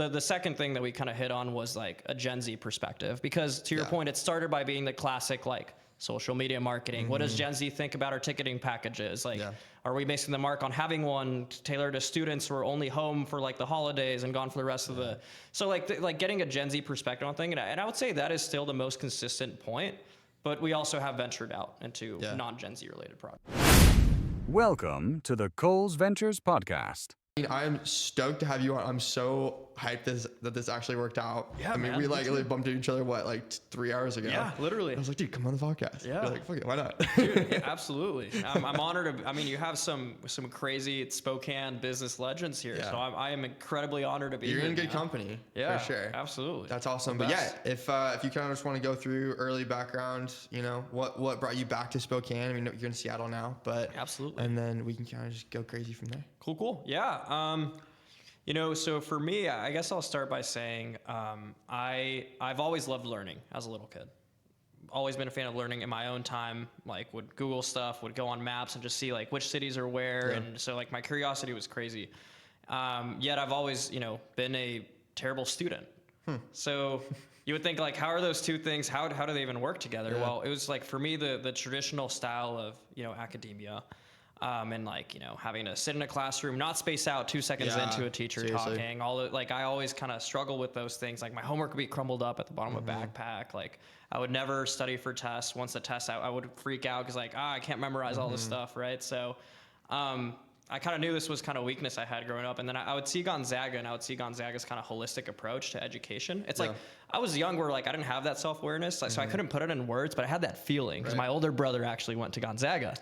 the second thing that we kind of hit on was like a Gen Z perspective, because to your point, it started by being the classic like social media marketing. What does Gen Z think about our ticketing packages? Like, are we missing the mark on having one tailored to students who are only home for like the holidays and gone for the rest of the, so like getting a Gen Z perspective on thing. And I would say that is still the most consistent point, but we also have ventured out into non-Gen Z related products. Welcome to the Coles Ventures Podcast. I'm stoked to have you on. I'm so hyped that this actually worked out. Yeah, I mean, we like really bumped into each other, like 3 hours ago? Yeah, literally. I was like, dude, come on the podcast. Yeah. You're like, fuck it, why not? Dude, yeah, absolutely. I'm honored. I mean, you have some crazy Spokane business legends here, so I am incredibly honored to be here. You're in good company, for sure. Absolutely. That's awesome. But if you kind of just want to go through early background, what brought you back to Spokane? I mean, you're in Seattle now, but absolutely. And then we can kind of just go crazy from there. Cool. Yeah. So for me, I guess I'll start by saying I've always loved learning as a little kid. Always been a fan of learning in my own time, like would Google stuff, would go on maps and just see like which cities are where. And so like my curiosity was crazy. Yet I've always, been a terrible student. So you would think like, how are those two things? How do they even work together? Well, it was like for me, the traditional style of, academia. And like, having to sit in a classroom, not space out 2 seconds into a teacher talking, I always kind of struggle with those things. Like my homework would be crumbled up at the bottom of a backpack. Like I would never study for tests. Once the test out, I would freak out because like, I can't memorize all this stuff. Right. So, I kind of knew this was kind of weakness I had growing up. And then I would see Gonzaga, and I would see Gonzaga's kind of holistic approach to education. It's like, I was young where like I didn't have that self-awareness, so I couldn't put it in words, but I had that feeling because my older brother actually went to Gonzaga.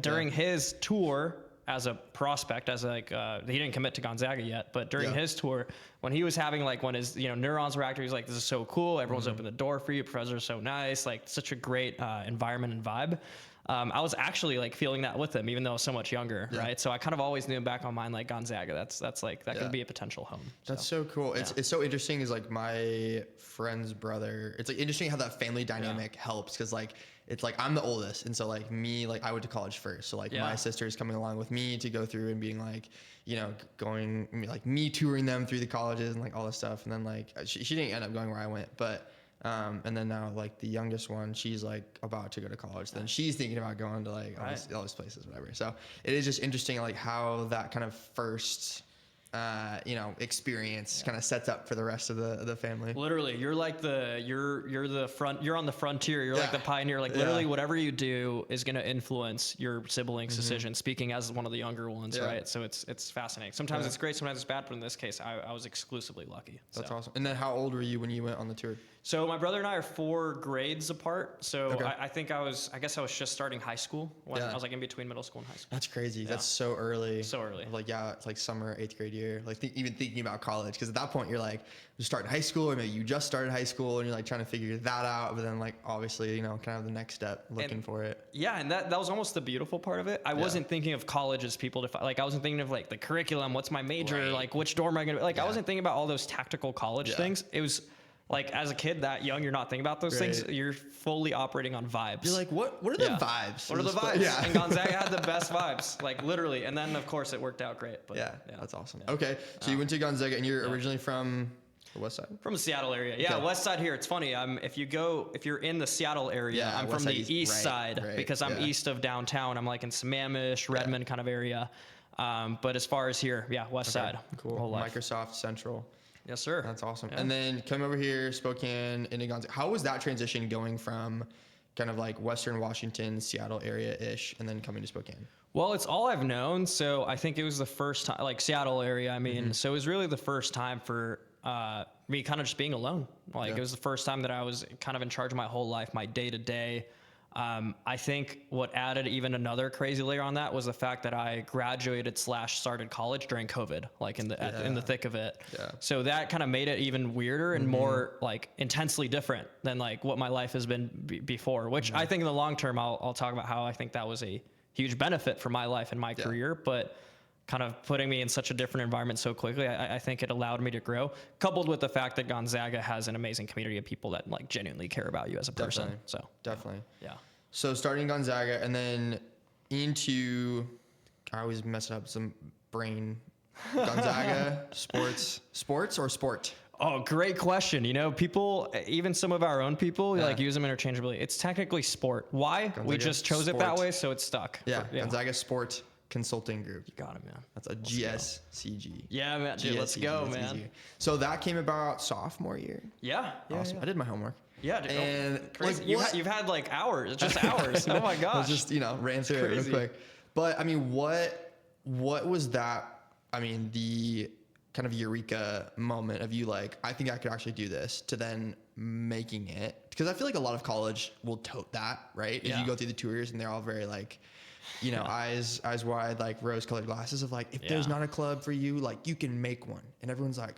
During his tour as a prospect, as like, he didn't commit to Gonzaga yet, but during his tour, when he was having like, when his, neurons were active, he was like, this is so cool. Everyone's opened the door for you. Professors are so nice. Like such a great environment and vibe. I was actually like feeling that with him, even though I was so much younger, right? So I kind of always knew back on mind, like Gonzaga, that's like, that could be a potential home. That's so cool. It's so interesting is like my friend's brother, it's like interesting how that family dynamic helps. Cause like, it's like, I'm the oldest. And so like me, like I went to college first. So like my sister's coming along with me to go through and being like, going like me touring them through the colleges and like all this stuff. And then like, she didn't end up going where I went, but and then now like the youngest one, she's like about to go to college. Then she's thinking about going to like all these places, whatever. So it is just interesting, like how that kind of first, experience kind of sets up for the rest of the family. Literally, you're like you're on the frontier. You're like the pioneer. Like literally, whatever you do is going to influence your siblings' decision. Speaking as one of the younger ones, right? So it's fascinating. Sometimes it's great, sometimes it's bad. But in this case, I was exclusively lucky. That's awesome. And then how old were you when you went on the tour? So my brother and I are 4 grades apart. So I think I was just starting high school when I was like in between middle school and high school. That's crazy. That's so early. So early. Like, it's like summer, 8th grade year. Like even thinking about college. Cause at that point you're like, you're starting high school, or maybe you just started high school and you're like trying to figure that out. But then like, obviously, kind of the next step looking for it. Yeah. And that was almost the beautiful part of it. I wasn't thinking of college as people to like, I wasn't thinking of like the curriculum, what's my major, like which dorm am I going to, like, I wasn't thinking about all those tactical college things. It was, like as a kid that young, you're not thinking about those things. You're fully operating on vibes. You're like, what are the vibes? What are the vibes? Yeah. And Gonzaga had the best vibes, like literally. And then of course it worked out great. But that's awesome. Yeah. Okay. So you went to Gonzaga and you're originally from the west side? From the Seattle area. Yeah. West side here. It's funny. If you're in the Seattle area, I'm from the east side because I'm east of downtown. I'm like in Sammamish, Redmond kind of area. But as far as here, west side. Cool. Microsoft Central. Yes, sir. That's awesome. Yeah. And then come over here, Spokane, into Gonzaga. How was that transition going from kind of like Western Washington, Seattle area-ish, and then coming to Spokane? Well, it's all I've known. So I think it was the first time, like Seattle area. I mean, so it was really the first time for me kind of just being alone. Like it was the first time that I was kind of in charge of my whole life, my day to day. I think what added even another crazy layer on that was the fact that I graduated / started college during COVID, like in the thick of it. Yeah. So that kind of made it even weirder and more like intensely different than like what my life has been before, which I think in the long term, I'll talk about how I think that was a huge benefit for my life and my career, but kind of putting me in such a different environment so quickly, I think it allowed me to grow, coupled with the fact that Gonzaga has an amazing community of people that like genuinely care about you as a person. So definitely. Yeah. So starting Gonzaga and then into, I always mess it up, some brain Gonzaga sports or sport? Oh, great question. You know, people, even some of our own people, like use them interchangeably. It's technically sport. Why? Gonzaga we just chose it that way, so it's stuck. Yeah, Gonzaga Sport Consulting Group. You got it, man. That's a GSCG. Yeah, man. Dude, let's go, man. Easier. So that came about sophomore year. Yeah. Awesome. Yeah. I did my homework. Yeah, dude. And crazy. like, You've had like hours, just hours. Oh my gosh. I was just, ran through it real quick. But I mean, what was that? I mean, the kind of eureka moment of you like, I think I could actually do this, to then making it. Because I feel like a lot of college will tote that, right? If you go through the tours and they're all very like, eyes wide, like rose-colored glasses of like, if there's not a club for you, like you can make one. And everyone's like,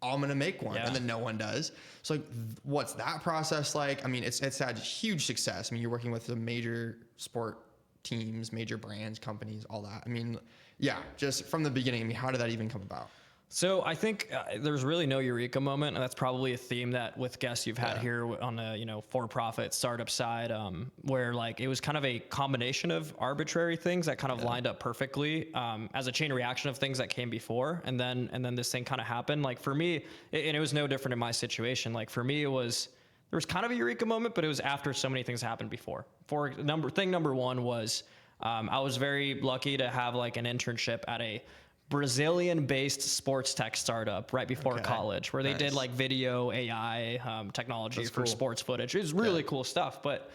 I'm gonna make one, and then no one does. So like, what's that process like? I mean, it's had huge success. I mean, you're working with the major sport teams, major brands, companies, all that. I mean, just from the beginning, I mean, how did that even come about? So I think there's really no eureka moment, and that's probably a theme that with guests you've had here on the for-profit startup side, where like it was kind of a combination of arbitrary things that kind of lined up perfectly as a chain reaction of things that came before, and then this thing kind of happened. Like for me, and it was no different in my situation. Like for me, there was kind of a eureka moment, but it was after so many things happened before. Thing number one was I was very lucky to have like an internship at a Brazilian-based sports tech startup right before college, where they did like video AI technology for sports footage. It was really cool stuff. But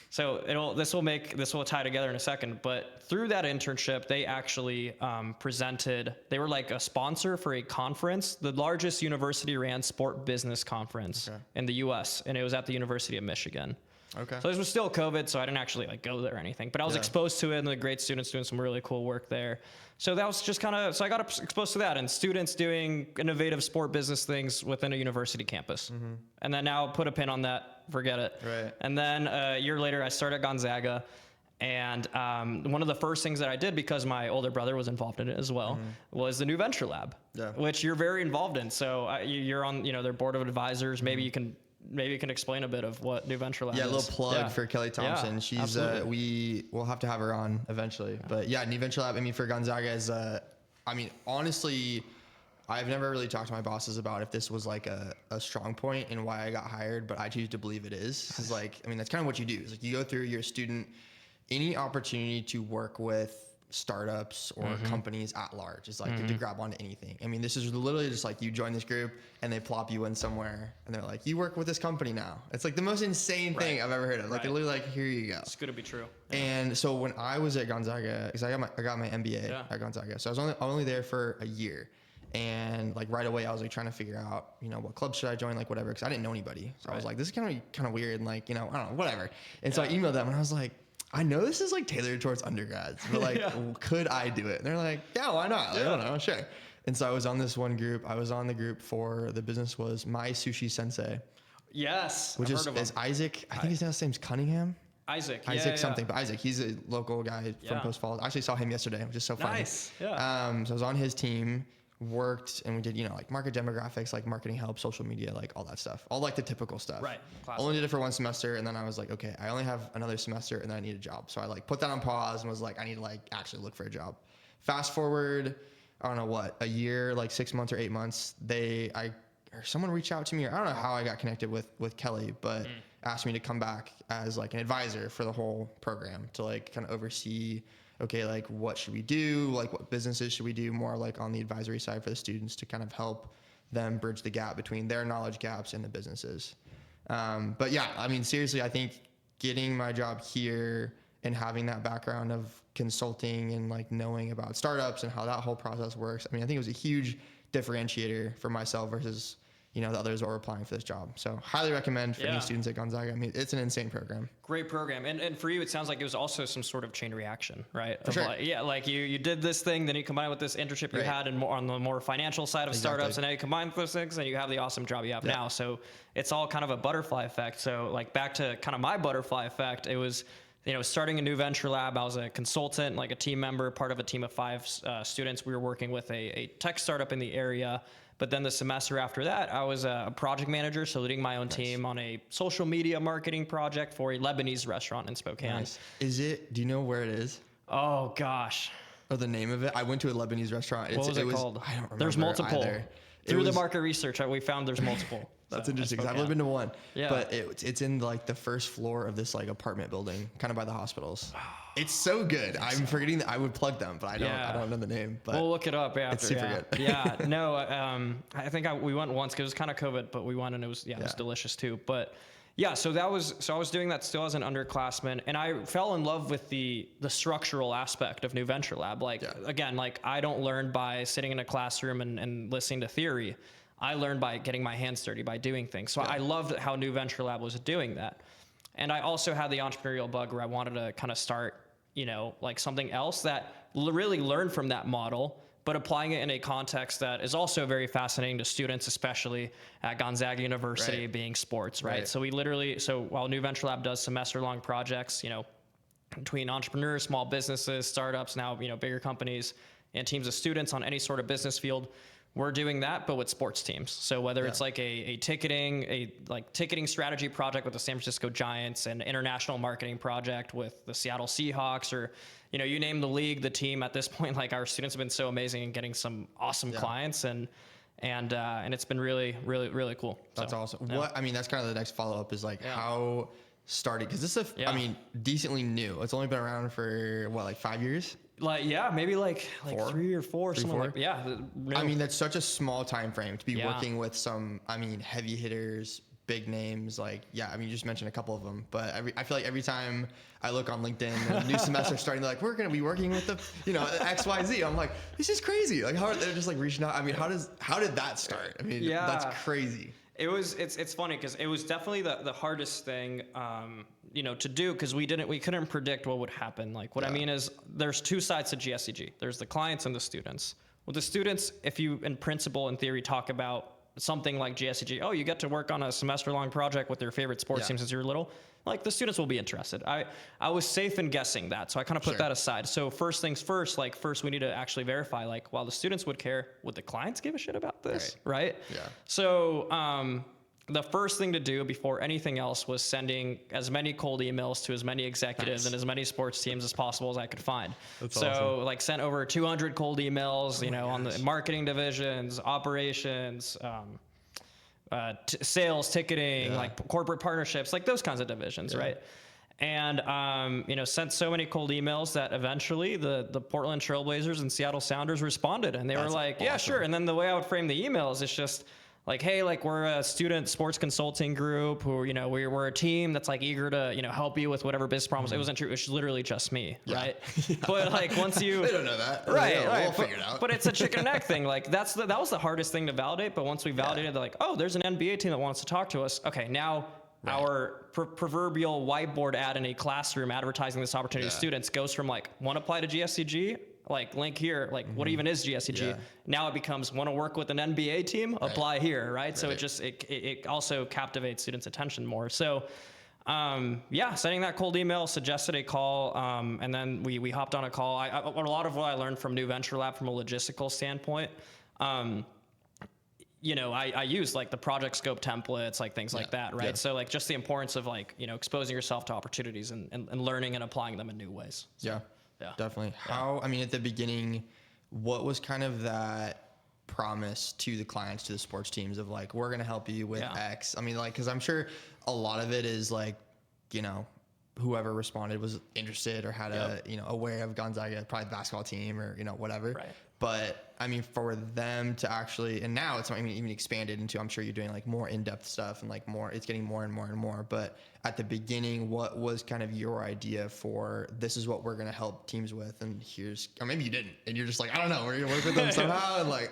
so this will tie together in a second. But through that internship, they actually presented. They were like a sponsor for a conference, the largest university-ran sport business conference in the U.S., and it was at the University of Michigan. Okay. So this was still COVID, so I didn't actually like go there or anything, but I was exposed to it, and the great students doing some really cool work there. So that was just so I got exposed to that, and students doing innovative sport business things within a university campus. Mm-hmm. And then now put a pin on that, forget it. Right. And then a year later, I started at Gonzaga. And one of the first things that I did, because my older brother was involved in it as well, was the New Venture Lab, which you're very involved in. So you're on their board of advisors. Maybe you can explain a bit of what New Venture Lab is. Yeah, a little plug for Kelly Thompson. She's we'll have to have her on eventually. But New Venture Lab, I mean, for Gonzaga is I mean, honestly, I've never really talked to my bosses about if this was like a strong point and why I got hired, but I choose to believe it is. Because like, I mean, that's kind of what you do. Is like you go through, you're a student, any opportunity to work with startups or companies at large is like to grab onto anything. I mean, this is literally just like you join this group and they plop you in somewhere and they're like, you work with this company now. It's like the most insane thing I've ever heard of. Like they're literally like, here you go. It's good to be true. And so when I was at Gonzaga, because I got my MBA at Gonzaga, so I was only there for a year. And like right away, I was like trying to figure out, what club should I join, like whatever, because I didn't know anybody. So I was like, this is kind of weird, and like, I don't know, whatever. And so I emailed them and I was like, I know this is like tailored towards undergrads, but like, could I do it? And they're like, yeah, why not? Like, I don't know, sure. And so I was on this one group. I was on the group for the business was My Sushi Sensei. Yes, which is Isaac. I think his last name's Cunningham. Isaac something, but Isaac. He's a local guy from Post Falls. I actually saw him yesterday, which is so funny. Nice. Yeah. So I was on his team. Worked and we did like market demographics, like marketing help, social media, like all that stuff, all like the typical stuff. Right. Classic. Only did it for one semester, and then I was like, okay, I only have another semester and then I need a job. So I like put that on pause and was like, I need to like actually look for a job. Fast forward, I don't know what, a year, like 6 months or 8 months, or someone reached out to me, or I don't know how I got connected with Kelly, but asked me to come back as like an advisor for the whole program to like kind of oversee, okay, like what should we do? Like what businesses should we do more like on the advisory side for the students to kind of help them bridge the gap between their knowledge gaps and the businesses. But yeah, I mean, seriously, I think getting my job here and having that background of consulting and like knowing about startups and how that whole process works, I mean, I think it was a huge differentiator for myself versus the others that were applying for this job. So highly recommend for any students at Gonzaga. I mean, it's an insane program. Great program. And for you, it sounds like it was also some sort of chain reaction, right? For sure. Like you did this thing, then you combine it with this internship you had and more on the more financial side of startups, and now you combine those things and you have the awesome job you have now. So it's all kind of a butterfly effect. So like back to kind of my butterfly effect, it was, starting a New Venture Lab. I was a consultant, like a team member, part of a team of 5 students. We were working with a tech startup in the area. But then the semester after that, I was a project manager, so leading my own team on a social media marketing project for a Lebanese restaurant in Spokane. Nice. Do you know where it is? Oh, gosh. or the name of it. I went to a Lebanese restaurant. What was it called? I don't remember. There's multiple. Either. Through the market research, we found there's multiple. That's interesting because I've only been to one. Yeah. But it's in like the first floor of this like apartment building, kind of by the hospitals. It's so good. I'm forgetting that I would plug them, but I don't know the name. But we'll look it up after. It's super good. Yeah. No, I think we went once because it was kind of COVID, but we went and it was delicious too. But yeah, so I was doing that still as an underclassman, and I fell in love with the structural aspect of New Venture Lab. Like again, like I don't learn by sitting in a classroom and listening to theory. I learned by getting my hands dirty, by doing things. So I loved how New Venture Lab was doing that. And I also had the entrepreneurial bug where I wanted to kind of start, like something else that really learned from that model, but applying it in a context that is also very fascinating to students, especially at Gonzaga University, being sports, right? So while New Venture Lab does semester-long projects, between entrepreneurs, small businesses, startups, now, bigger companies, and teams of students on any sort of business field, we're doing that, but with sports teams. So whether it's like a ticketing strategy project with the San Francisco Giants, an international marketing project with the Seattle Seahawks, or, you name the league, the team at this point, like our students have been so amazing in getting some awesome clients and it's been really, really, really cool. That's awesome. Yeah. That's kind of the next follow up is like how started, because this is, decently new. It's only been around for like 5 years. Maybe like 3 or 4, something like that's such a small time frame to be working with some, heavy hitters, big names. You just mentioned a couple of them, but I feel like every time I look on LinkedIn, a new semester starting, they're like, we're going to be working with the, XYZ. I'm like, this is crazy. Like, how are they just like reaching out? How did that start? That's crazy. It's funny because it was definitely the hardest thing, to do, because we couldn't predict what would happen. Like what I mean is there's two sides to GSCG. There's the clients and the students. With the students, if you in principle, in theory, talk about something like GSCG, you get to work on a semester-long project with your favorite sports team since you were little, like the students will be interested. I was safe in guessing that, so I kind of put that aside. So first things first, first we need to actually verify, while the students would care, would the clients give a shit about this, right? Yeah. So the first thing to do before anything else was sending as many cold emails to as many executives and as many sports teams as possible as I could find. That's awesome. Sent over 200 cold emails, on the marketing divisions, operations, sales, ticketing, corporate partnerships, those kinds of divisions, right? And, sent so many cold emails that eventually the Portland Trailblazers and Seattle Sounders responded, and they were like, awesome. Yeah, sure. And then the way I would frame the emails is just hey, we're a student sports consulting group who, we're a team that's eager to, help you with whatever business problems. It wasn't true. It was literally just me. Right. But once you, they don't know that. Right. We'll figure it out. But it's a chicken and egg thing. That was the hardest thing to validate. But once we validated, they're like, oh, there's an NBA team that wants to talk to us. Okay. Now our proverbial whiteboard ad in a classroom advertising this opportunity to students goes from want to apply to GSCG, link here, what even is GSCG? Now it becomes want to work with an NBA team, apply here, right? So it also captivates students' attention more. So sending that cold email, suggested a call, and then we hopped on a call. A lot of what I learned from New Venture Lab from a logistical standpoint, I use the project scope templates, things like that, right? So just the importance of exposing yourself to opportunities and learning and applying them in new ways. So. Yeah, definitely. How, at the beginning, what was kind of that promise to the clients, to the sports teams of we're going to help you with X? Because I'm sure a lot of it is whoever responded was interested or had aware of Gonzaga, probably the basketball team or, whatever. Right. But for them to actually, and now it's even expanded into, I'm sure you're doing more in-depth stuff and more, it's getting more and more and more. But at the beginning, what was kind of your idea for this is what we're going to help teams with? And or maybe you didn't. And you're just I don't know, we're going to work with them somehow. And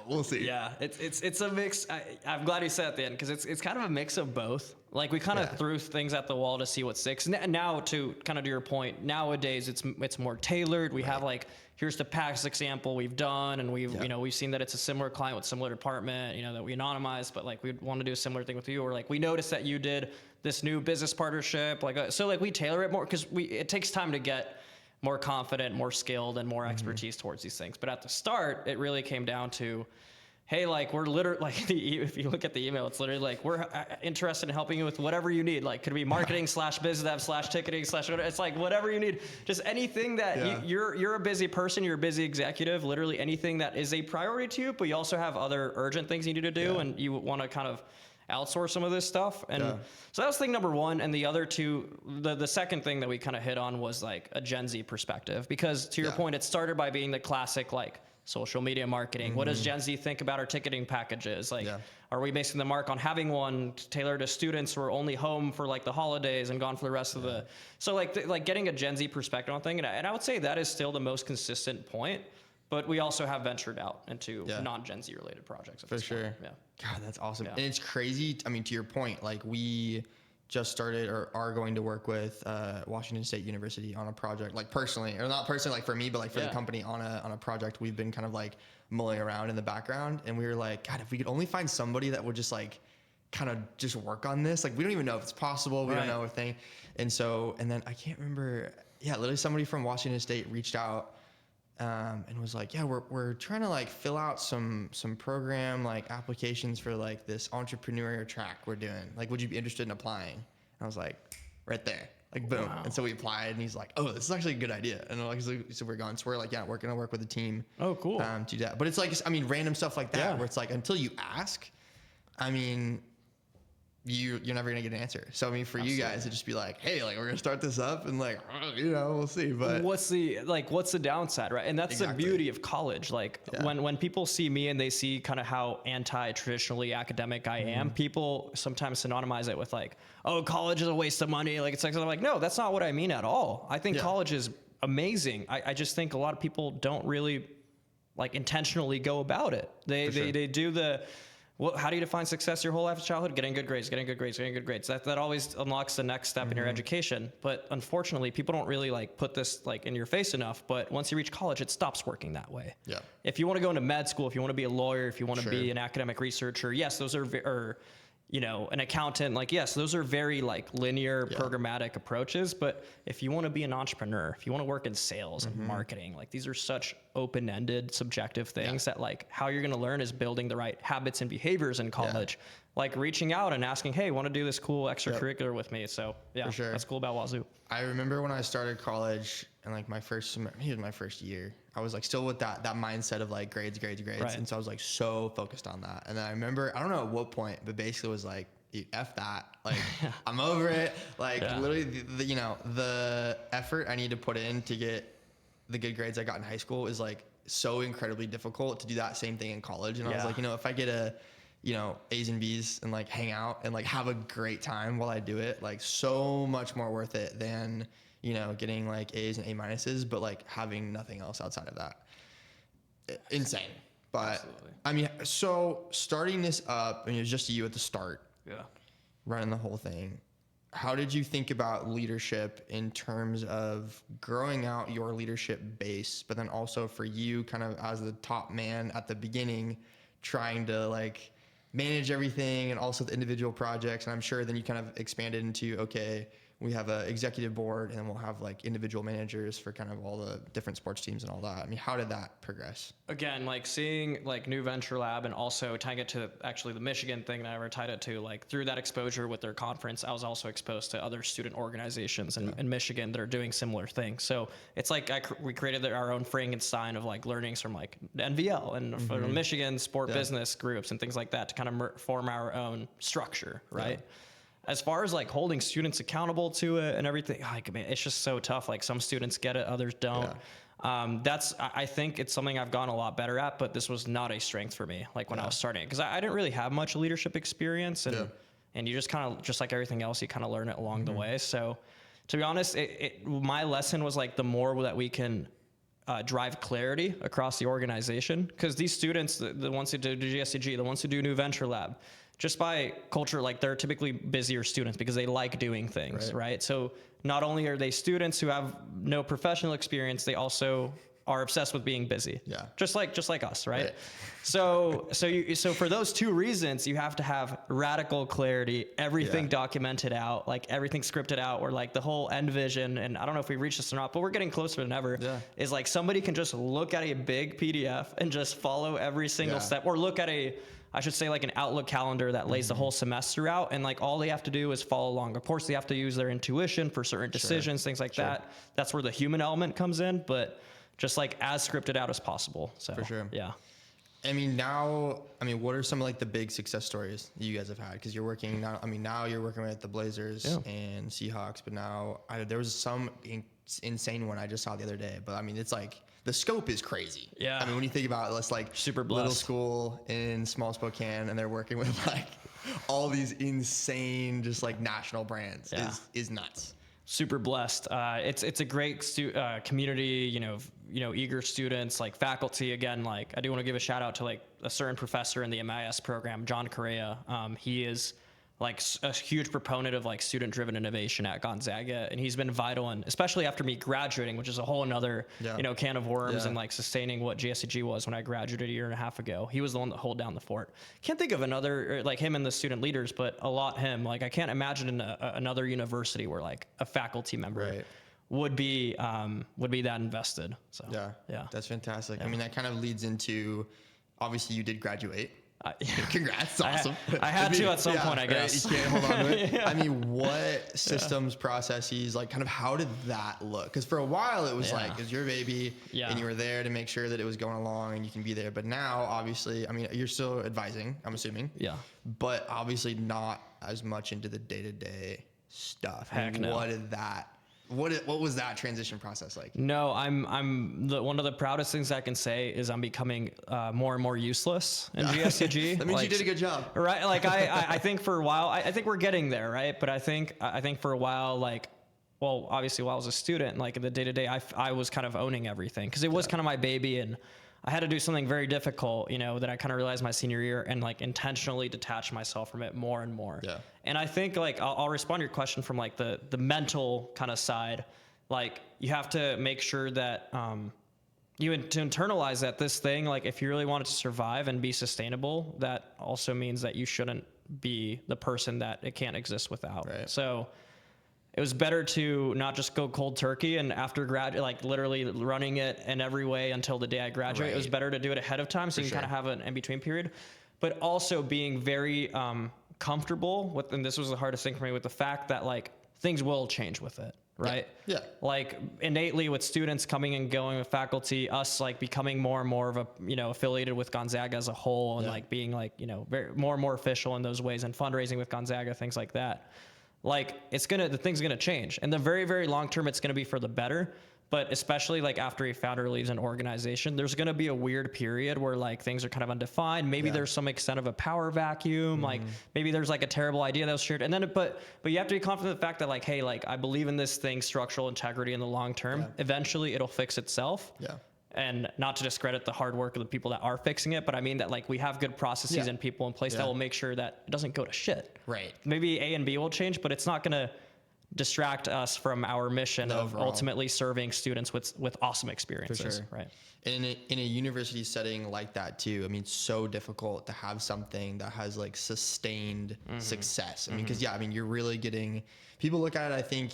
we'll see. Yeah, it's a mix. I'm glad you said at the end, because it's kind of a mix of both. We kind of threw things at the wall to see what sticks. Now to kind of to your point, nowadays it's more tailored. We have here's the past example we've done, and we've seen that it's a similar client with similar department, that we anonymize, but we want to do a similar thing with you, or we noticed that you did this new business partnership, so we tailor it more because it takes time to get more confident, more skilled, and more expertise towards these things. But at the start, it really came down to, hey, like we're literally like if you look at the email, it's literally like we're interested in helping you with whatever you need. Like could be marketing / biz dev / ticketing / whatever. It's like whatever you need, just anything that you're a busy person, you're a busy executive. Literally anything that is a priority to you, but you also have other urgent things you need to do, and you want to kind of outsource some of this stuff. And so that was thing number one. And the other two, the second thing that we kind of hit on was like a Gen Z perspective, because to your point, it started by being the classic like social media marketing. What does Gen Z think about our ticketing packages? Like, are we basing the mark on having one tailored to students who are only home for like the holidays and gone for the rest of the, so like getting a Gen Z perspective on thing. And I would say that is still the most consistent point, but we also have ventured out into non-Gen Z related projects. For sure. Yeah. God, that's awesome. And it's crazy. I mean, to your point, like we just started or are going to work with Washington State University on a project, like personally, or not personally, like for me, but like for the company on a project we've been kind of like mulling around in the background. And we were like, God, if we could only find somebody that would just like kind of just work on this. Like we don't even know if it's possible. We don't know a thing. And so, and then I can't remember. Yeah, literally somebody from Washington State reached out and was like, yeah, we're trying to like fill out some program like applications for like this entrepreneurial track we're doing. Like, would you be interested in applying? And I was like, right there, like boom. Wow. And so we applied, and he's like, oh, this is actually a good idea. And like, so we're going. So we're like, yeah, we're gonna work with a team. Oh, cool. To do that. But it's like, I mean, random stuff like that where it's like until you ask, I mean, you're never gonna get an answer. So I mean, for you guys to just be like, hey, like we're gonna start this up, and like, you know, we'll see. But what's the downside, right? And that's the beauty of college. Like when people see me and they see kind of how anti-traditionally academic I am, people sometimes synonymize it with like, oh, college is a waste of money. Like it's like, I'm like, no, that's not what I mean at all. I think college is amazing. I just think a lot of people don't really like intentionally go about it. They do the, well, how do you define success your whole life of childhood? Getting good grades. That always unlocks the next step in your education. But unfortunately, people don't really like put this like in your face enough. But once you reach college, it stops working that way. Yeah. If you want to go into med school, if you want to be a lawyer, if you want to be an academic researcher, yes, those are, or you know, an accountant, like, yes, those are very like linear programmatic approaches. But if you want to be an entrepreneur, if you want to work in sales and marketing, like these are such open-ended, subjective things that like how you're going to learn is building the right habits and behaviors in college, like reaching out and asking, hey, want to do this cool extracurricular with me? So yeah, that's cool about Wazoo. I remember when I started college and like my first year, I was like still with that mindset of like grades. Right. And so I was like so focused on that. And then I remember, I don't know at what point, but basically was like, F that, like I'm over it. Like literally the effort I need to put in to get the good grades I got in high school is like so incredibly difficult to do that same thing in college. And I was like, if I get A's and B's and like hang out and like have a great time while I do it, like so much more worth it than, getting like A's and A minuses, but like having nothing else outside of that. Insane. But absolutely. I mean, so starting this up, and it was just you at the start, running the whole thing. How did you think about leadership in terms of growing out your leadership base, but then also for you kind of as the top man at the beginning, trying to like manage everything and also the individual projects? And I'm sure then you kind of expanded into, okay, we have an executive board and then we'll have like individual managers for kind of all the different sports teams and all that. I mean, how did that progress? Again, like seeing like New Venture Lab and also tying it to actually the Michigan thing that I ever tied it to, like through that exposure with their conference, I was also exposed to other student organizations in Michigan that are doing similar things. So it's like we created our own Frankenstein of like learnings from like NVL and from Michigan sport business groups and things like that to kind of form our own structure, right? As far as like holding students accountable to it and everything, like, I mean, it's just so tough. Like some students get it, others don't. I think it's something I've gotten a lot better at, but this was not a strength for me. Like when I was starting, because I didn't really have much leadership experience and you just kind of, just like everything else, you kind of learn it along the way. So to be honest, my lesson was like the more that we can drive clarity across the organization, because these students, the ones who do GSCG, the ones who do New Venture Lab, just by culture, like they're typically busier students because they like doing things, right? So not only are they students who have no professional experience, they also are obsessed with being busy. Yeah. Just like us, right? So for those two reasons, you have to have radical clarity, everything documented out, like everything scripted out, or like the whole end vision. And I don't know if we reached this or not, but we're getting closer than ever. Yeah. Is like somebody can just look at a big PDF and just follow every single step, or look at I should say like an Outlook calendar that lays the whole semester out, and like all they have to do is follow along. Of course, they have to use their intuition for certain decisions, things like that. That's where the human element comes in, but just like as scripted out as possible. So For sure. Yeah. I mean, what are some of like the big success stories you guys have had? Because you're working now. I mean, now you're working with the Blazers and Seahawks, but now there was some insane one I just saw the other day. But I mean, it's like the scope is crazy. Yeah. I mean, when you think about it, it's like Super little blessed. school in small Spokane, and they're working with like all these insane, just like national brands. Is nuts. Super blessed. It's a great community, eager students, like faculty. Again, like I do want to give a shout out to like a certain professor in the MIS program, John Correa. He is like a huge proponent of like student driven innovation at Gonzaga. And he's been vital, and especially after me graduating, which is a whole another, can of worms, and like sustaining what GSCG was when I graduated a year and a half ago. He was the one that held down the fort. Can't think of another, like him and the student leaders, but a lot him. Like I can't imagine in another university where like a faculty member would be that invested. So yeah, that's fantastic. I mean, that kind of leads into, obviously you did graduate. Congrats, that's awesome. I had to at some point, I guess. You can't hold on to it. I mean, what systems, processes, like kind of how did that look? Because for a while it was like, it was your baby and you were there to make sure that it was going along and you can be there. But now, obviously, I mean, you're still advising, I'm assuming. Yeah. But obviously not as much into the day-to-day stuff. Heck no. What was that transition process like? No, one of the proudest things I can say is I'm becoming more and more useless in GSCG. That means you did a good job, right? Like I think for a while, I think we're getting there, right? But I think for a while, like, well, obviously while I was a student, like in the day to day, I was kind of owning everything because it was kind of my baby, and I had to do something very difficult, that I kind of realized my senior year, and like intentionally detach myself from it more and more. Yeah. And I think like I'll respond to your question from like the mental kind of side. Like you have to make sure that to internalize that this thing, like if you really want it to survive and be sustainable, that also means that you shouldn't be the person that it can't exist without. Right. So it was better to not just go cold turkey and after like literally running it in every way until the day I graduate. Right. It was better to do it ahead of time so you can kind of have an in-between period, but also being very comfortable with, and this was the hardest thing for me, with the fact that like things will change with it. Right. Yeah. Like innately with students coming and going, with faculty, us like becoming more and more of a, affiliated with Gonzaga as a whole, and like being like, more and more official in those ways, and fundraising with Gonzaga, things like that. Like the thing's gonna change. In the very, very long term, it's gonna be for the better. But especially like after a founder leaves an organization, there's gonna be a weird period where like things are kind of undefined. Maybe there's some extent of a power vacuum. Mm-hmm. Like maybe there's like a terrible idea that was shared. And then, but you have to be confident in the fact that like, hey, like I believe in this thing's structural integrity in the long term. Yeah. Eventually it'll fix itself. Yeah. And not to discredit the hard work of the people that are fixing it, but I mean that like we have good processes and people in place that will make sure that it doesn't go to shit. Right. Maybe A and B will change, but it's not going to distract us from our mission of ultimately serving students with awesome experiences. For sure. Right. And in a university setting like that too, I mean, it's so difficult to have something that has like sustained success. I mean, because you're really getting, people look at it, I think,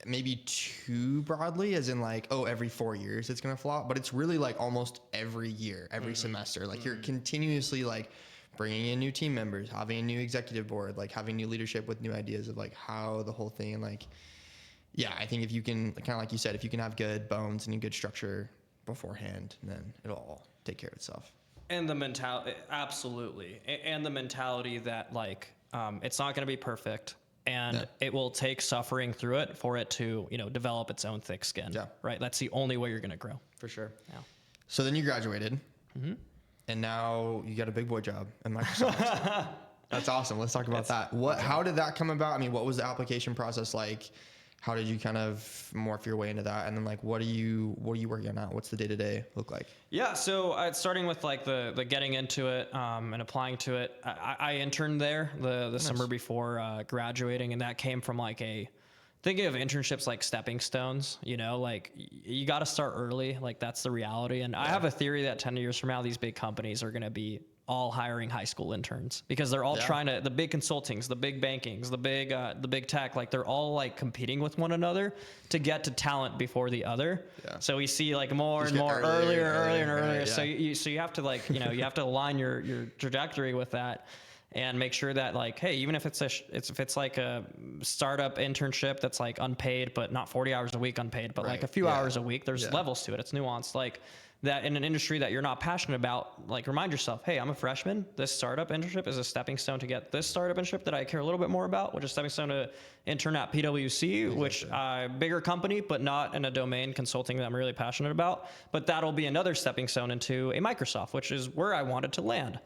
maybe too broadly, as in like, oh, every 4 years it's gonna flop, but it's really like almost every year, every semester. Like you're continuously like bringing in new team members, having a new executive board, like having new leadership with new ideas of like how the whole thing, like, I think if you can, kind of like you said, if you can have good bones and a good structure beforehand, then it'll all take care of itself. And the mentality, absolutely, and the mentality that like it's not gonna be perfect. And it will take suffering through it for it to, develop its own thick skin. Yeah. Right. That's the only way you're going to grow. For sure. Yeah. So then you graduated, and now you got a big boy job at Microsoft. That's awesome. Let's talk about that. How did that come about? I mean, what was the application process like? How did you kind of morph your way into that? And then like, what are you working on now? What's the day-to-day look like? Yeah. So starting with like the getting into it and applying to it, I interned there the summer before graduating. And that came from like thinking of internships like stepping stones, you know, like you got to start early. Like that's the reality. And I have a theory that 10 years from now, these big companies are going to be all hiring high school interns because they're all trying to, the big consultings, the big bankings, the big tech, like they're all like competing with one another to get to talent before the other. So we see like more and more earlier. Right, So you have to like, you know, you have to align your trajectory with that. And make sure that like, hey, even if it's like a startup internship that's like unpaid, but not 40 hours a week unpaid, but like a few hours a week, there's levels to it. It's nuanced. Like that in an industry that you're not passionate about, like remind yourself, hey, I'm a freshman. This startup internship is a stepping stone to get this startup internship that I care a little bit more about, which is stepping stone to intern at PwC, which bigger company, but not in a domain consulting that I'm really passionate about. But that'll be another stepping stone into a Microsoft, which is where I wanted to land.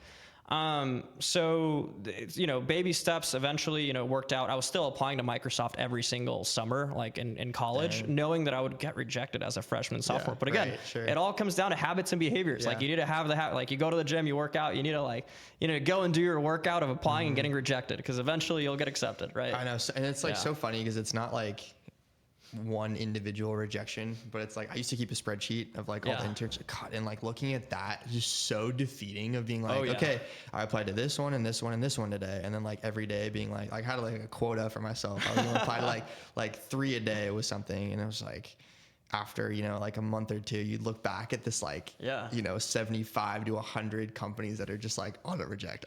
So, you know, baby steps eventually, you know, worked out. I was still applying to Microsoft every single summer, like in college, knowing that I would get rejected as a freshman and sophomore. But again, it all comes down to habits and behaviors. Like you need to have like you go to the gym, you work out, you need to like, you know, go and do your workout of applying and getting rejected because eventually you'll get accepted. Right. I know. And it's like so funny because it's not like one individual rejection, but it's like I used to keep a spreadsheet of like all the internships, and like looking at that is just so defeating of being like, okay, I applied to this one and this one and this one today, and then like every day being like I had like a quota for myself. I was going to apply to like 3 a day with something, and it was like after, you know, like a month or two, you look back at this like, you know, 75 to 100 companies that are just like auto reject.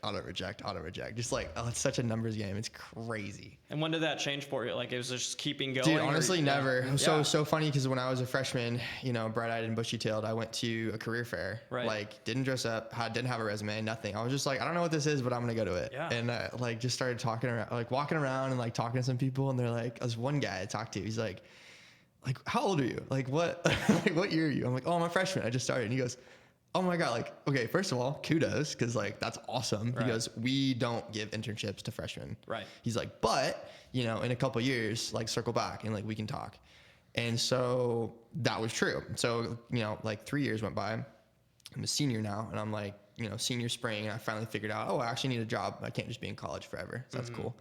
Just like, oh, it's such a numbers game. It's crazy. And when did that change for you? Like it was just keeping going? Dude, honestly, never. It was so funny because when I was a freshman, you know, bright-eyed and bushy-tailed, I went to a career fair. Like didn't dress up, didn't have a resume, nothing. I was just like, I don't know what this is, but I'm going to go to it. And like just started talking around, like walking around and like talking to some people, and they're like, as one guy I talked to, he's like, how old are you? Like what, like what year are you? I'm like, oh, I'm a freshman. I just started. And he goes, oh my God. Like, okay, first of all, kudos. Cause like, that's awesome. He goes, we don't give internships to freshmen. He's like, but you know, in a couple of years, like circle back and like, we can talk. And so that was true. So, you know, like 3 years went by. I'm a senior now. And I'm like, you know, senior spring. And I finally figured out, I actually need a job. I can't just be in college forever. So that's cool.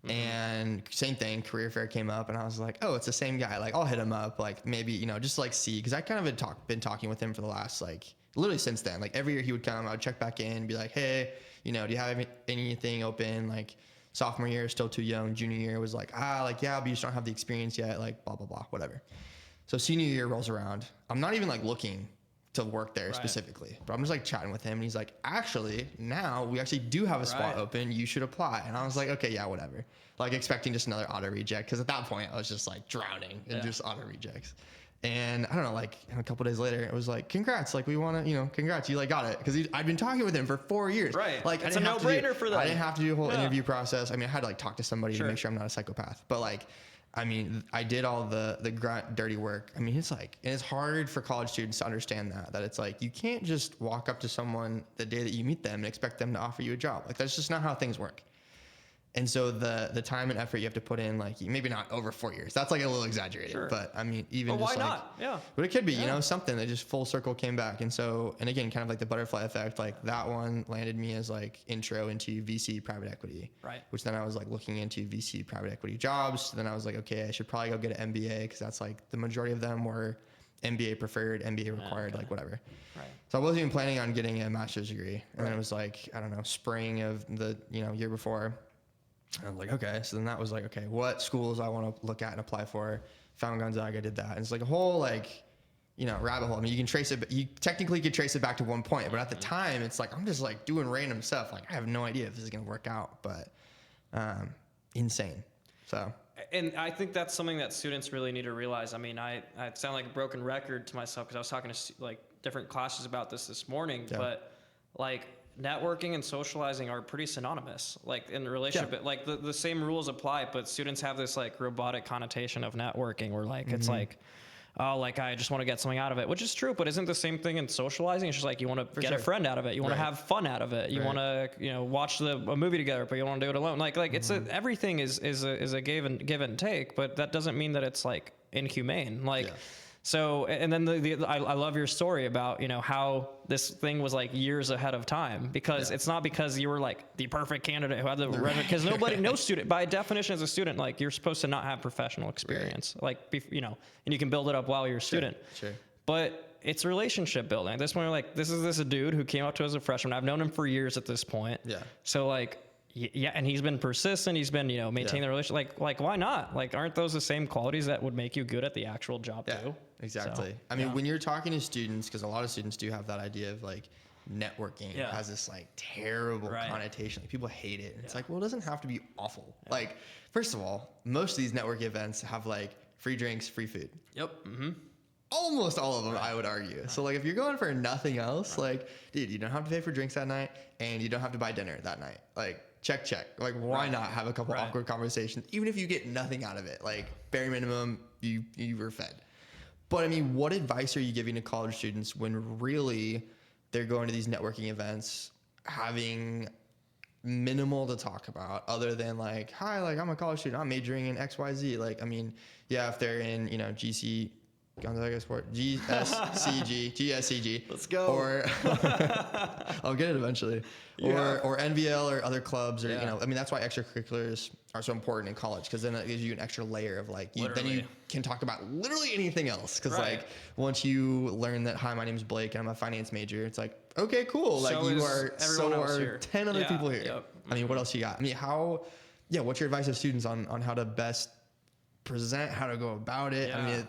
And same thing, career fair came up, and I was like, oh, it's the same guy. Like, I'll hit him up, like maybe, you know, just like see, because I kind of had been talking with him for the last, like, literally since then. Like every year he would come, I would check back in, be like, hey, you know, do you have anything open? Like sophomore year, still too young. Junior year was like, but you just don't have the experience yet. Like blah, blah, blah, whatever. So senior year rolls around. I'm not even like looking to work there specifically, but I'm just like chatting with him, and he's like, actually, now we actually do have a spot open. You should apply. And I was like, okay, yeah, whatever. Like expecting just another auto reject. Cause at that point I was just like drowning in just auto rejects. And I don't know, like a couple days later, it was like, congrats. Like we want to, you know, congrats. You like got it. Cause I'd been talking with him for 4 years. Like it's a no-brainer for that. I didn't have to do a whole interview process. I mean, I had to like talk to somebody to make sure I'm not a psychopath, but like, I mean, I did all the grunt, dirty work. I mean, it's like, and it's hard for college students to understand that it's like, you can't just walk up to someone the day that you meet them and expect them to offer you a job. Like, that's just not how things work. And so the time and effort you have to put in, like maybe not over 4 years. That's like a little exaggerated, but I mean, even just why like, not? Yeah. But it could be, you know, something that just full circle came back. And so, and again, kind of like the butterfly effect, like that one landed me as like intro into VC private equity, which then I was like looking into VC private equity jobs. So then I was like, okay, I should probably go get an MBA because that's like the majority of them were MBA preferred, MBA required, like whatever. So I wasn't even planning on getting a master's degree. And then it was like, I don't know, spring of the, you know, year before. I was like, okay. So then that was like, okay, what schools I want to look at and apply for. Found Gonzaga, did that. And it's like a whole like, you know, rabbit hole. I mean, you can trace it, but you technically could trace it back to one point. But at the time, it's like, I'm just like doing random stuff. Like I have no idea if this is going to work out, but insane. So. And I think that's something that students really need to realize. I mean, I sound like a broken record to myself because I was talking to like different classes about this morning, but like, networking and socializing are pretty synonymous, like in a relationship, like the same rules apply, but students have this like robotic connotation of networking where like, it's like, oh, like I just want to get something out of it, which is true, but isn't the same thing in socializing? It's just like, you want to get a friend out of it. You want to have fun out of it. You want to, you know, watch a movie together, but you want to do it alone. Like it's everything is a give and take, but that doesn't mean that it's like inhumane. Like, So, and then I love your story about, you know, how this thing was like years ahead of time, because it's not because you were like the perfect candidate who had the because no student, by definition as a student, like you're supposed to not have professional experience, like, you know, and you can build it up while you're a student. Sure. But it's relationship building. At this point, like, this is this a dude who came up to us as a freshman. I've known him for years at this point. Yeah. So like, yeah, and he's been persistent. He's been, you know, maintaining the relationship. Like, why not? Like, aren't those the same qualities that would make you good at the actual job too? Exactly. So, I mean, when you're talking to students, because a lot of students do have that idea of like networking has this like terrible connotation. Like, people hate it. And it's like, well, it doesn't have to be awful. Like, first of all, most of these network events have like free drinks, free food. Yep. Mm-hmm. Almost all of them, I would argue. So like, if you're going for nothing else, like, dude, you don't have to pay for drinks that night, and you don't have to buy dinner that night. Like, check. Like, why not have a couple awkward conversations, even if you get nothing out of it? Like, bare minimum, you were fed. But I mean, what advice are you giving to college students when really they're going to these networking events having minimal to talk about other than like, hi, like, I'm a college student, I'm majoring in XYZ. Like, I mean, yeah, if they're in, you know, Gonzaga Sport, GSCG. Let's go. Or I'll get it eventually. Or NVL or other clubs, or you know, I mean, that's why extracurriculars are so important in college, because then it gives you an extra layer of like, then you can talk about literally anything else. Because like, once you learn that, hi, my name is Blake and I'm a finance major, it's like, okay, cool. Like, so are 10 other people here. Yep. I mean, what else you got? I mean, what's your advice to students on how to best present, how to go about it? I mean,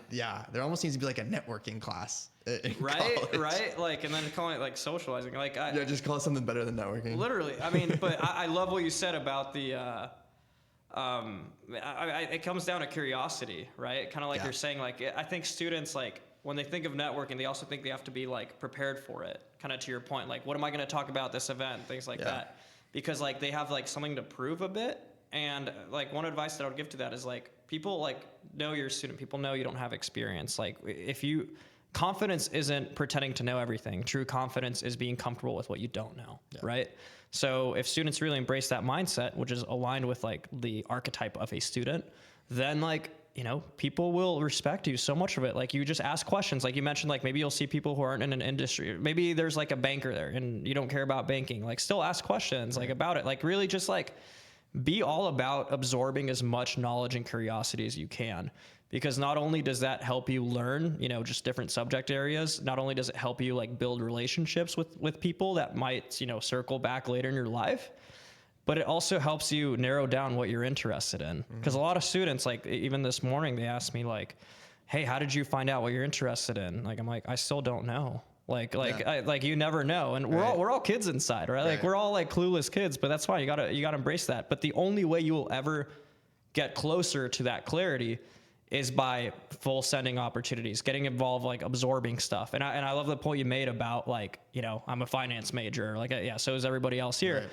there almost needs to be like a networking class in college. Like, and then calling it like socializing, like just call it something better than networking. Literally. I mean, but I love what you said about the it comes down to curiosity, right? Kind of like you're saying, like, I think students, like, when they think of networking, they also think they have to be like prepared for it, kind of to your point, like, what am I going to talk about this event, things like that, because like they have like something to prove a bit. And like, one advice that I would give to that is like, people like know you're a student. People know you don't have experience. Like, confidence isn't pretending to know everything. True confidence is being comfortable with what you don't know, right? So if students really embrace that mindset, which is aligned with like the archetype of a student, then like, you know, people will respect you so much of it. Like, you just ask questions. Like you mentioned, like maybe you'll see people who aren't in an industry. Maybe there's like a banker there and you don't care about banking. Like, still ask questions like about it. Like, really just like, be all about absorbing as much knowledge and curiosity as you can, because not only does that help you learn, you know, just different subject areas, not only does it help you like build relationships with people that might, you know, circle back later in your life, but it also helps you narrow down what you're interested in. Because a lot of students, like even this morning, they asked me like, hey, how did you find out what you're interested in? Like, I'm like, I still don't know. Like you never know. And we're all kids inside, right? Like, we're all like clueless kids, but that's fine. You gotta embrace that. But the only way you will ever get closer to that clarity is by full sending opportunities, getting involved, like absorbing stuff. And I love the point you made about like, you know, I'm a finance major. Like, so is everybody else here. Right.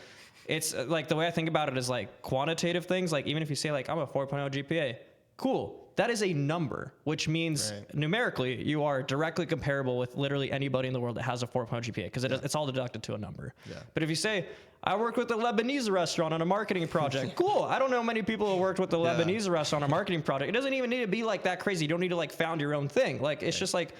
It's like, the way I think about it is like quantitative things. Like, even if you say like, I'm a 4.0 GPA, cool. That is a number, which means numerically you are directly comparable with literally anybody in the world that has a 4.0 GPA, because it's all deducted to a number. But if you say, I worked with a Lebanese restaurant on a marketing project, cool. I don't know many people who worked with the Lebanese restaurant on a marketing project. It doesn't even need to be like that crazy. You don't need to like found your own thing. Like, it's just like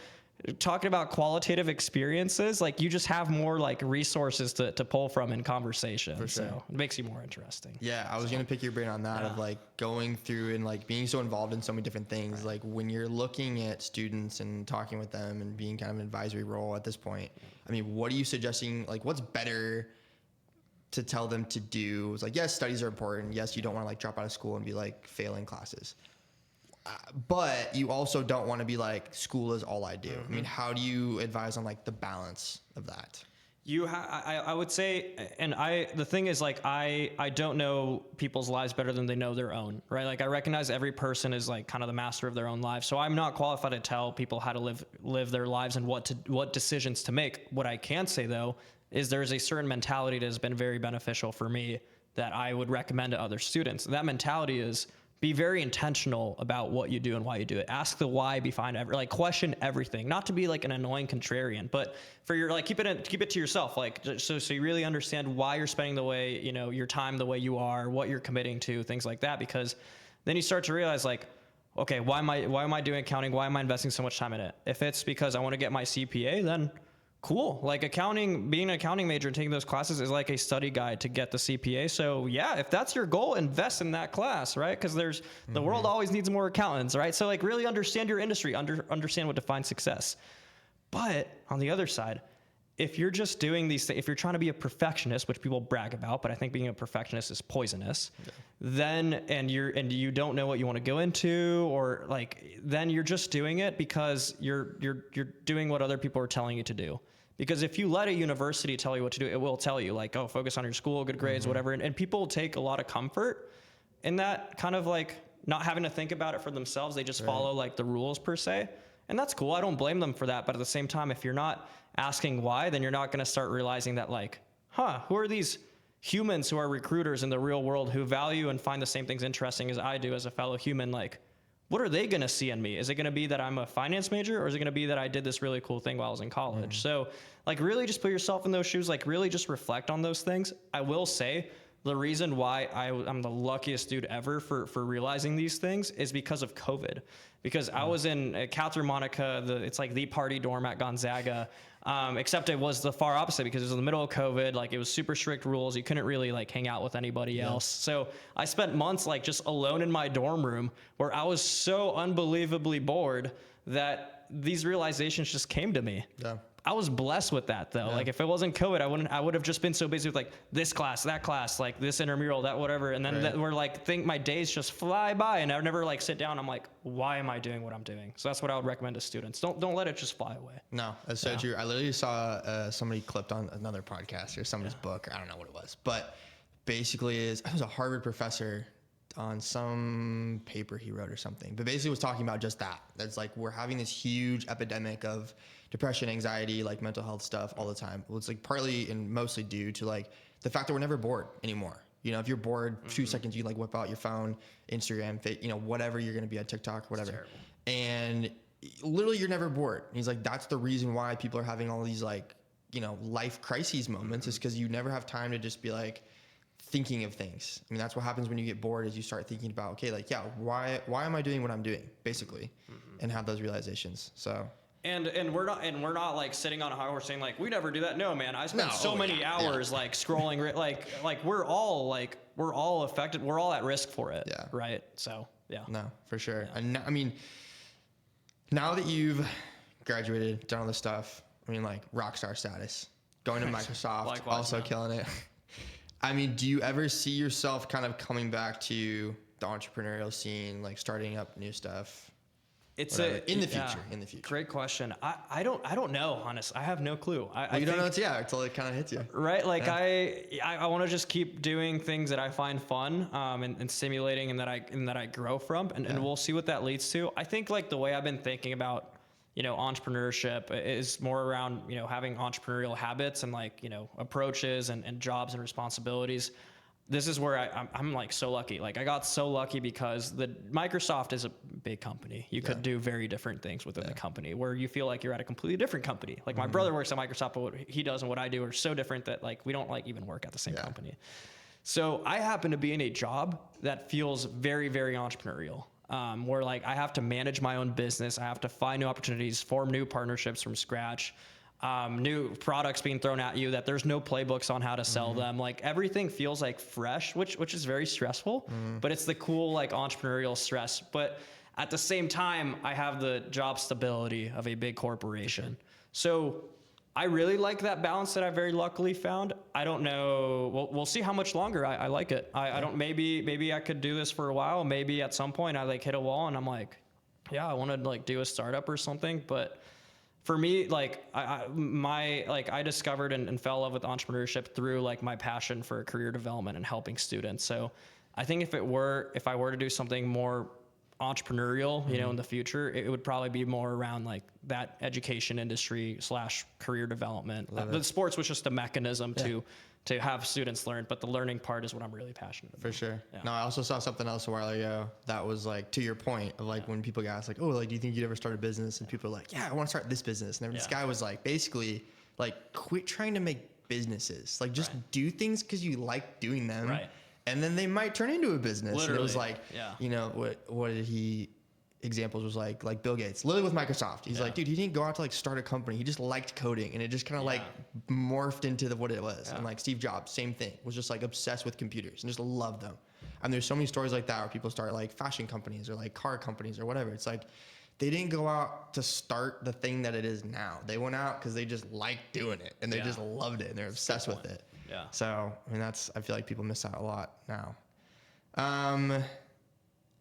talking about qualitative experiences. Like, you just have more like resources to pull from in conversation. For sure. So it makes you more interesting. Yeah. I was going to pick your brain on that of like going through and like being so involved in so many different things. Like, when you're looking at students and talking with them and being kind of an advisory role at this point, I mean, what are you suggesting? Like, what's better to tell them to do? It's like, yes, studies are important. Yes, you don't want to like drop out of school and be like failing classes. But you also don't want to be like, school is all I do. I mean, how do you advise on like the balance of that? I would say, and the thing is like, I don't know people's lives better than they know their own, right? Like, I recognize every person is like kind of the master of their own life. So I'm not qualified to tell people how to live their lives and what decisions to make. What I can say though, is there's a certain mentality that has been very beneficial for me that I would recommend to other students. That mentality is, be very intentional about what you do and why you do it. Ask the why behind like question everything, not to be like an annoying contrarian, but for your, like, keep it to yourself. Like, so you really understand why you're spending the way, you know, your time the way you are, what you're committing to, things like that. Because then you start to realize like, okay, why am I doing accounting? Why am I investing so much time in it? If it's because I want to get my CPA, then cool. Like being an accounting major and taking those classes is like a study guide to get the CPA. So yeah, if that's your goal, invest in that class, right? Because the world always needs more accountants, right? So like really understand your industry, understand what defines success. But on the other side, if you're just doing these things, if you're trying to be a perfectionist, which people brag about, but I think being a perfectionist is poisonous, then, and you don't know what you want to go into, or like, then you're just doing it because you're doing what other people are telling you to do. Because if you let a university tell you what to do, it will tell you like, oh, focus on your school, good grades, whatever. And people take a lot of comfort in that kind of like not having to think about it for themselves. They just follow like the rules per se. And that's cool. I don't blame them for that. But at the same time, if you're not asking why, then you're not going to start realizing that like, who are these humans who are recruiters in the real world who value and find the same things interesting as I do as a fellow human? Like, what are they going to see in me? Is it going to be that I'm a finance major, or is it going to be that I did this really cool thing while I was in college? So like really just put yourself in those shoes, like really just reflect on those things. I will say the reason why I'm the luckiest dude ever for realizing these things is because of COVID. Because I was in Catherine Monica, it's like the party dorm at Gonzaga, except it was the far opposite because it was in the middle of COVID. Like it was super strict rules. You couldn't really like hang out with anybody else. So I spent months like just alone in my dorm room where I was so unbelievably bored that these realizations just came to me. Yeah. I was blessed with that though. Yeah. Like if it wasn't COVID, I would have just been so busy with like this class, that class, like this intramural, that whatever. And then we're like, my days just fly by and I never like sit down. I'm like, why am I doing what I'm doing? So that's what I would recommend to students. Don't let it just fly away. No, that's so true. I literally saw somebody clipped on another podcast or somebody's book. I don't know what it was, but basically it was a Harvard professor on some paper he wrote or something, but basically was talking about just that. That's like, we're having this huge epidemic of depression, anxiety, like mental health stuff all the time. Well, it's like partly and mostly due to like the fact that we're never bored anymore. You know, if you're bored 2 seconds, you like whip out your phone, Instagram, whatever you're going to be on TikTok, whatever. And literally you're never bored. And he's like, that's the reason why people are having all these like, life crises moments is because you never have time to just be like, thinking of things. I mean, that's what happens when you get bored is you start thinking about, okay, like, why am I doing what I'm doing basically, and have those realizations. So. And we're not like sitting on a high horse saying like, we never do that. No, man, I spend so many hours like scrolling, like we're all affected. We're all at risk for it. Yeah. Right. So yeah. No, for sure. Yeah. And I mean, now that you've graduated, done all this stuff, I mean, like rock star status, going to Microsoft, likewise, also killing it. I mean, do you ever see yourself kind of coming back to the entrepreneurial scene, like starting up new stuff? In the future. Great question. I don't know, honestly. I have no clue. You don't know until it kind of hits you. Right. Like I want to just keep doing things that I find fun, and stimulating and that I grow from, and we'll see what that leads to. I think like the way I've been thinking about, entrepreneurship is more around, having entrepreneurial habits and like, approaches and jobs and responsibilities. This is where I'm like so lucky. Like I got so lucky because Microsoft is a big company. You could do very different things within the company where you feel like you're at a completely different company. Like my brother works at Microsoft, but what he does and what I do are so different that like we don't like even work at the same company. So I happen to be in a job that feels very, very entrepreneurial. Where like I have to manage my own business. I have to find new opportunities, form new partnerships from scratch, new products being thrown at you that there's no playbooks on how to sell them. Like everything feels like fresh, which is very stressful, but it's the cool like entrepreneurial stress. But at the same time, I have the job stability of a big corporation. So I really like that balance that I very luckily found. I don't know. We'll see how much longer I like it. I don't, maybe I could do this for a while. Maybe at some point I like hit a wall and I'm like, I want to like do a startup or something. But for me, like I discovered and fell in love with entrepreneurship through like my passion for career development and helping students. So I think if I were to do something more entrepreneurial, in the future, it would probably be more around like that education industry / career development. The sports was just a mechanism to have students learn, but the learning part is what I'm really passionate about. For sure. Yeah. No, I also saw something else a while ago that was like, to your point of like when people get asked like, oh, like, do you think you'd ever start a business? And people are like, I want to start this business. And this guy was like, basically like, quit trying to make businesses. Like just do things because you like doing them. Right. And then they might turn into a business. Literally. And it was like, what did he examples was like Bill Gates, literally with Microsoft. He's like, dude, he didn't go out to like start a company. He just liked coding, and it just kind of like morphed into what it was. And like Steve Jobs, same thing, was just like obsessed with computers and just loved them. And there's so many stories like that where people start like fashion companies or like car companies or whatever. It's like they didn't go out to start the thing that it is now. They went out because they just liked doing it and they just loved it and they're obsessed with it. Yeah. So I mean, I feel like people miss out a lot now.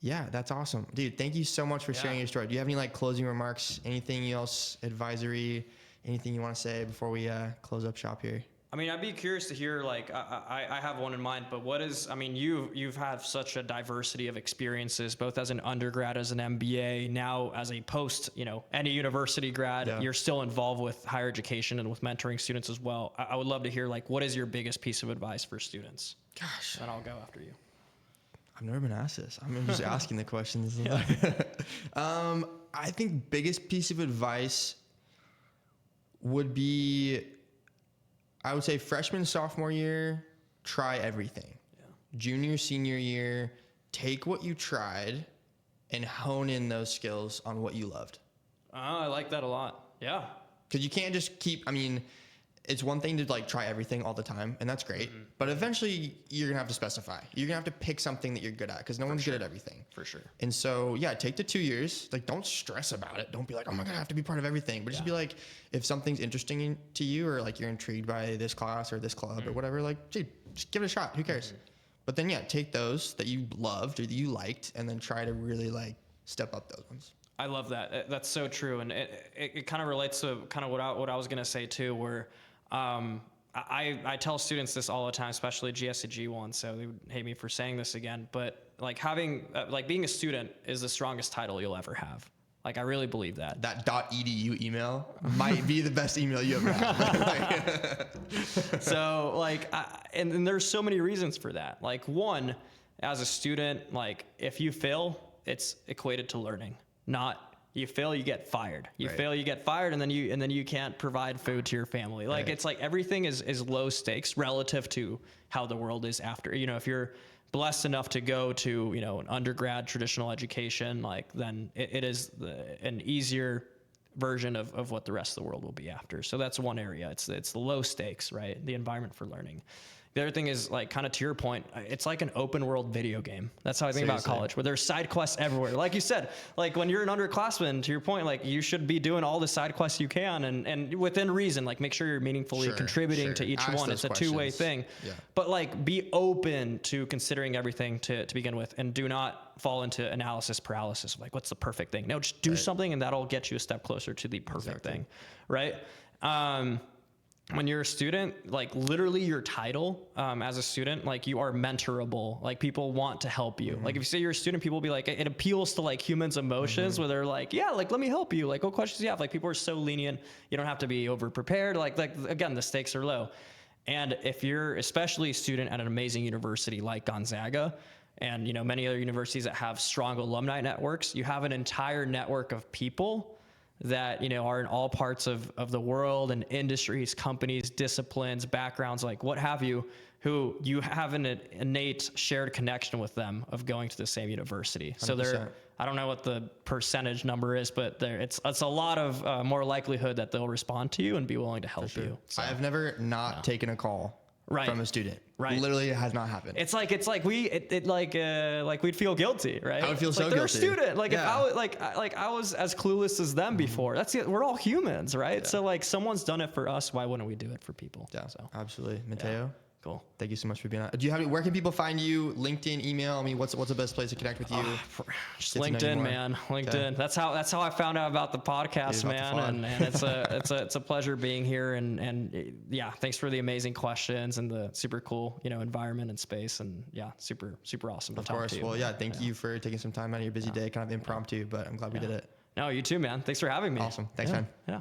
Yeah, that's awesome. Dude, thank you so much for sharing your story. Do you have any like closing remarks, anything else, advisory, anything you want to say before we close up shop here? I mean, I'd be curious to hear, like, I have one in mind, but what is, I mean, you've had such a diversity of experiences, both as an undergrad, as an MBA, now as a post, any university grad, you're still involved with higher education and with mentoring students as well. I would love to hear, like, what is your biggest piece of advice for students? Gosh. And I'll go after you. I've never been asked this. I'm just asking the questions. I think biggest piece of advice would be, I would say freshman, sophomore year, try everything. Yeah. Junior, senior year, take what you tried and hone in those skills on what you loved. I like that a lot. Yeah. Because you can't just it's one thing to like try everything all the time, and that's great. Mm-hmm. But eventually you're going to have to specify. You're going to have to pick something that you're good at because no one's good at everything. For sure. And so, take the 2 years. Like, don't stress about it. Don't be like, oh my God, I have to be part of everything. But just be like, if something's interesting to you or like you're intrigued by this class or this club or whatever, like, dude, just give it a shot. Who cares? Mm-hmm. But then, take those that you loved or that you liked and then try to really like step up those ones. I love that. That's so true. And it kind of relates to kind of what I was going to say too, where I tell students this all the time, especially GSCG ones, so they would hate me for saying this again, but like being a student is the strongest title you'll ever have. Like, I really believe that. That .edu email might be the best email you ever have. So like, and there's so many reasons for that. Like, one, as a student, like if you fail, it's equated to learning, not you fail, you get fired. You fail, you get fired, and then you can't provide food to your family. Like, it's like everything is low stakes relative to how the world is after. If you're blessed enough to go to an undergrad traditional education, like then it is an easier version of what the rest of the world will be after. So that's one area. It's the low stakes, right? The environment for learning. The other thing is, like, kind of to your point, it's like an open world video game. That's how I think about college, where there's side quests everywhere. Like you said, like when you're an underclassman, to your point, like you should be doing all the side quests you can and within reason, like make sure you're meaningfully contributing to each one. It's a two-way thing. Yeah. But like be open to considering everything to begin with, and do not fall into analysis paralysis of like, what's the perfect thing? No, just do something and that'll get you a step closer to the perfect thing. Right. When you're a student, like literally your title as a student, like you are mentorable. Like people want to help you. Like if you say you're a student, people will be like, it appeals to like humans' emotions where they're like, yeah, like let me help you. Like what questions do you have? Like people are so lenient. You don't have to be over prepared. Like again, the stakes are low. And if you're especially a student at an amazing university like Gonzaga, and many other universities that have strong alumni networks, you have an entire network of people that are in all parts of the world and industries, companies, disciplines, backgrounds, like what have you, who you have an innate shared connection with them of going to the same university. 100%. So I don't know what the percentage number is, but it's a lot of more likelihood that they'll respond to you and be willing to help you. So, I've never taken a call from a student. Right. Literally, it has not happened. It's like we'd feel guilty, right? I would feel it's so like guilty. They're a student. Like if I was I was as clueless as them before. We're all humans, right? Yeah. So like someone's done it for us. Why wouldn't we do it for people? Yeah, so absolutely. Mateo. Yeah. Cool. Thank you so much for being on. Where can people find you? LinkedIn, email? I mean, what's the best place to connect with you? Just LinkedIn, man. LinkedIn. Okay. That's how I found out about the podcast, man. And it's a pleasure being here. And yeah, thanks for the amazing questions and the super cool environment and space. And yeah, super awesome to talk to you. Well, yeah, thank you for taking some time out of your busy day, kind of impromptu, but I'm glad we did it. No, you too, man. Thanks for having me. Awesome. Thanks, man. Yeah.